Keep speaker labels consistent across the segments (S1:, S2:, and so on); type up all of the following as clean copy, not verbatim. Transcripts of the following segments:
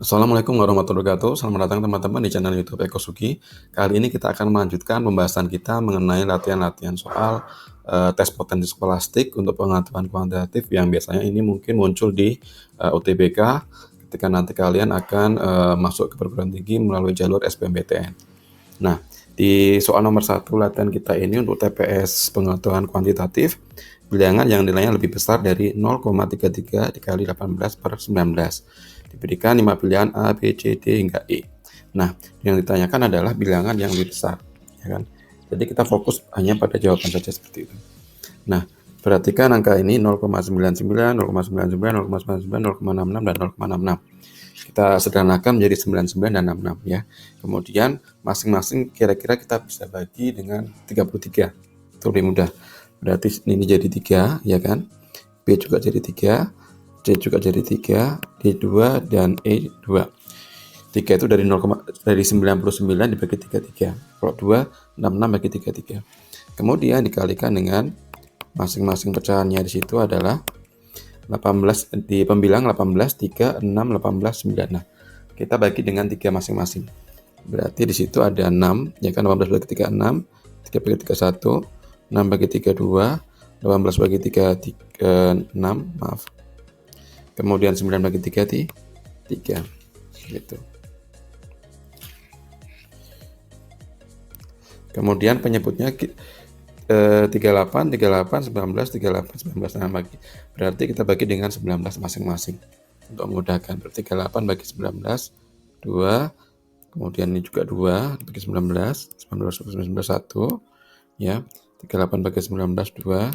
S1: Assalamualaikum warahmatullahi wabarakatuh. Selamat datang teman-teman di channel YouTube Eko Sugi. Kali ini kita akan melanjutkan pembahasan kita mengenai latihan-latihan soal tes potensi skolastik untuk pengetahuan kuantitatif yang biasanya ini mungkin muncul di UTBK ketika nanti kalian akan masuk ke perguruan tinggi melalui jalur SBMPTN. Nah, di soal nomor 1 latihan kita ini untuk TPS pengetahuan kuantitatif, bilangan yang nilainya lebih besar dari 0,33 dikali 18/19. Diberikan 5 pilihan A, B, C, D, hingga E. Nah, yang ditanyakan adalah bilangan yang lebih besar, ya kan? Jadi kita fokus hanya pada jawaban saja seperti itu. Nah, perhatikan angka ini 0,99, 0,99, 0,99, 0,66, dan 0,66. Kita sederhanakan menjadi 99 dan 66 ya. Kemudian masing-masing kira-kira kita bisa bagi dengan 33. Itu lebih mudah. Berarti ini jadi 3 ya kan. B juga jadi 3, D juga jadi 3, D 2 dan E 2. 3 itu dari 99 dibagi 33. Kalau 2 66 bagi 33. Kemudian dikalikan dengan masing-masing pecahannya di situ adalah 18 di pembilang 18, 3, 6, 18, 9. Nah, kita bagi dengan 3 masing-masing. Berarti di situ ada 6, ya kan 18 bagi 3 6, 3 bagi 3 1, 6 bagi 3 2, 18 bagi 3 6, maaf. Kemudian 9 bagi 3 3. Gitu. Kemudian penyebutnya 38, 38, 19, 38, 19. Nah, berarti kita bagi dengan 19 masing-masing. Untuk memudahkan, berarti 38 bagi 19, 2. Kemudian ini juga 2 bagi 19, 19 bagi 19, 1. Ya, 38 bagi 19, 2.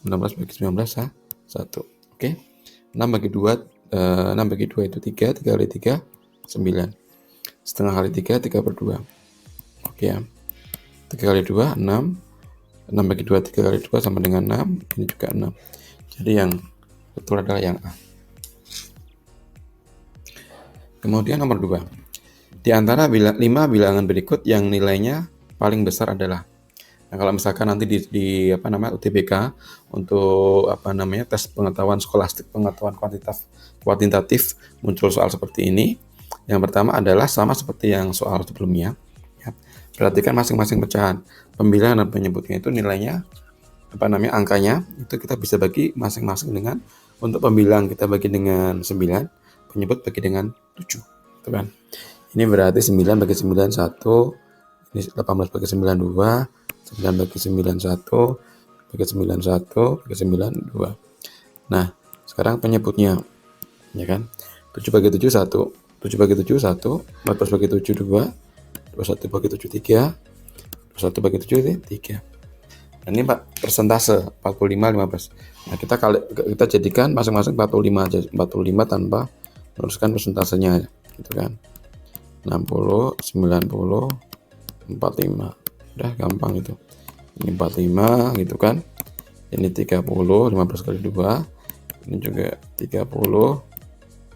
S1: 19 bagi 19, 1. Oke. 6 bagi 2, 6 bagi 2 itu 3, 3 kali 3, 9. Setengah kali 3, 3/2. Oke ya. 3 kali 2, 6. 6 bagi 2, 3 kali 2 sama dengan 6. Ini juga 6. Jadi yang betul adalah yang A. Kemudian nomor 2. Di antara 5 bilangan berikut yang nilainya paling besar adalah. Nah, kalau misalkan nanti di UTBK untuk tes pengetahuan skolastik, pengetahuan kuantitatif muncul soal seperti ini. Yang pertama adalah sama seperti yang soal sebelumnya. Ya. Perhatikan masing-masing pecahan. Pembilangan dan penyebutnya itu nilainya angkanya itu kita bisa bagi masing-masing dengan, untuk pembilang kita bagi dengan 9, penyebut bagi dengan 7. Itu kan. Ini berarti 9 bagi 9 1, ini 18 bagi 9 2, 9 bagi 9 1, bagi 9 1, bagi 9 2. Nah, sekarang penyebutnya ya kan. 7 bagi 7 1, 7 bagi 7 1, 14 bagi 7 2, 21 bagi 7 3, 21 bagi 7 3. Nah, ini Pak persentase 45 15. Nah, kita jadikan masing-masing 45 aja, 45 tanpa menuliskan persentasenya gitu kan. 60, 90, 45. Udah gampang itu. Ini 45 gitu kan. Ini 30, 15 kali 2. Ini juga 30,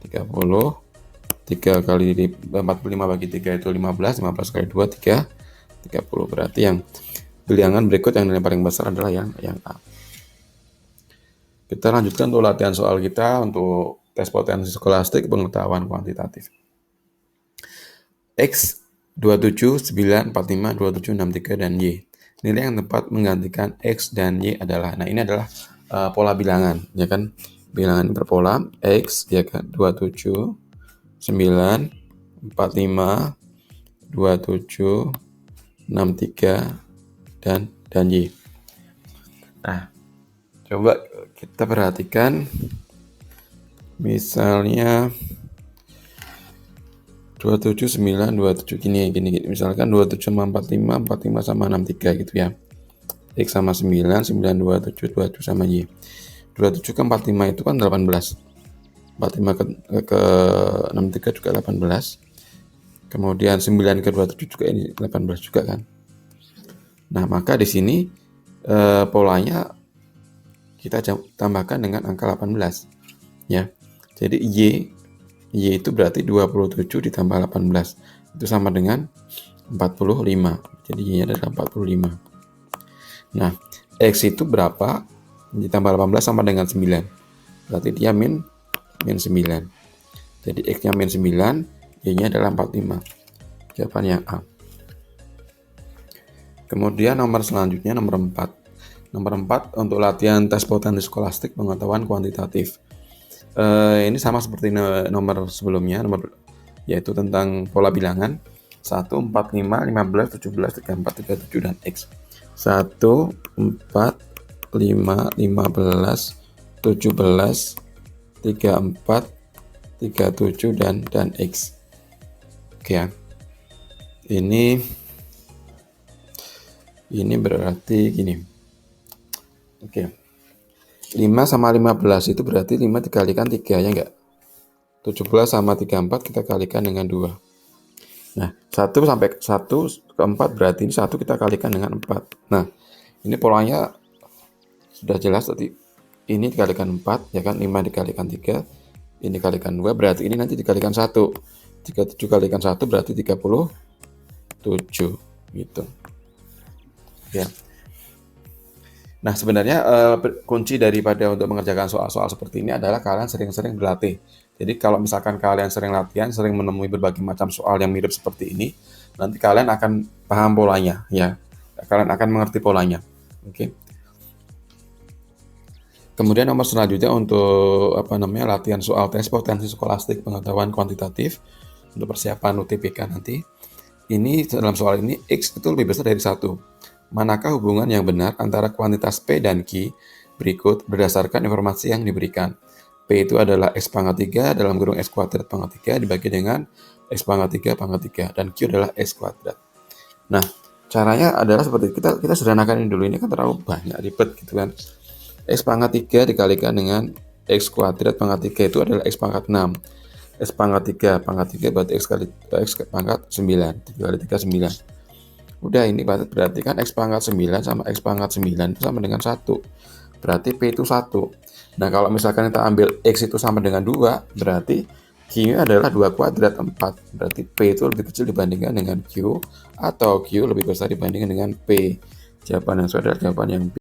S1: 30. 3 kali 45 bagi 3 itu 15, 15 kali 2 3, 30. Berarti yang bilangan berikut yang nilai paling besar adalah yang A. Kita lanjutkan untuk latihan soal kita untuk tes potensi skolastik pengetahuan kuantitatif. X 27, 9, 45, 27, 63, dan Y. Nilai yang tepat menggantikan X dan Y adalah, nah ini adalah pola bilangan, ya kan? Bilangan berpola, X, ya kan? 27, 9, 45, 27, 63, dan Y. Nah, coba kita perhatikan misalnya 27, 9, 27 gini. Misalkan 27 sama 45, 45 sama 63 gitu ya. X sama 9, 9, 27, 27 sama Y. 27 ke 45 itu kan 18. 45 ke 63 juga 18. Kemudian 9 ke 27 juga ini 18 juga kan. Nah, maka di sini polanya kita tambahkan dengan angka 18 ya. Jadi Y itu berarti 27 ditambah 18. Itu sama dengan 45. Jadi Y-nya adalah 45. Nah, X itu berapa ditambah 18 sama dengan 9. Berarti dia min 9. Jadi X-nya min 9, Y-nya adalah 45. Jawaban yang A. Kemudian nomor selanjutnya nomor 4. Nomor 4 untuk latihan tes potensi skolastik pengetahuan kuantitatif. Ini sama seperti nomor sebelumnya, yaitu tentang pola bilangan 1, 4, 5, 15, 17, 34, 37 dan X. 1, 4, 5, 15, 17, 34, 37 dan X. Oke ya. Ini berarti gini. Oke. 5 sama 15 itu berarti 5 dikalikan 3, ya enggak? 17 sama 34 kita kalikan dengan 2. Nah, 1 sampai 1 ke 4 berarti ini 1 kita kalikan dengan 4. Nah, ini polanya sudah jelas tadi. Ini dikalikan 4, ya kan? 5 dikalikan 3, ini dikalikan 2, berarti ini nanti dikalikan 1. 37 kalikan 1 berarti 37, gitu. Ya. Nah, sebenarnya kunci daripada untuk mengerjakan soal-soal seperti ini adalah kalian sering-sering berlatih. Jadi kalau misalkan kalian sering latihan, sering menemui berbagai macam soal yang mirip seperti ini, nanti kalian akan paham polanya, ya. Kalian akan mengerti polanya. Oke. Kemudian nomor selanjutnya untuk latihan soal tes potensi skolastik pengetahuan kuantitatif untuk persiapan UTBK nanti. Ini dalam soal ini X itu lebih besar dari 1. Manakah hubungan yang benar antara kuantitas P dan Q berikut berdasarkan informasi yang diberikan? P itu adalah X pangkat 3 dalam kurung X kuadrat pangkat 3 dibagi dengan X pangkat 3 pangkat 3 dan Q adalah X kuadrat. Nah, caranya adalah seperti kita sederhanakan ini dulu, ini kan terlalu banyak ribet gitu kan. X pangkat 3 dikalikan dengan X kuadrat pangkat 3 itu adalah X pangkat 6. X pangkat 3 berarti X pangkat 9. 3 kali 3 9. Udah, ini berarti kan X pangkat 9 sama X pangkat 9 itu sama dengan 1. Berarti P itu 1. Nah, kalau misalkan kita ambil X itu sama dengan 2, berarti Q adalah 2 kuadrat 4. Berarti P itu lebih kecil dibandingkan dengan Q, atau Q lebih besar dibandingkan dengan P. Jawaban yang sudah adalah jawaban yang B.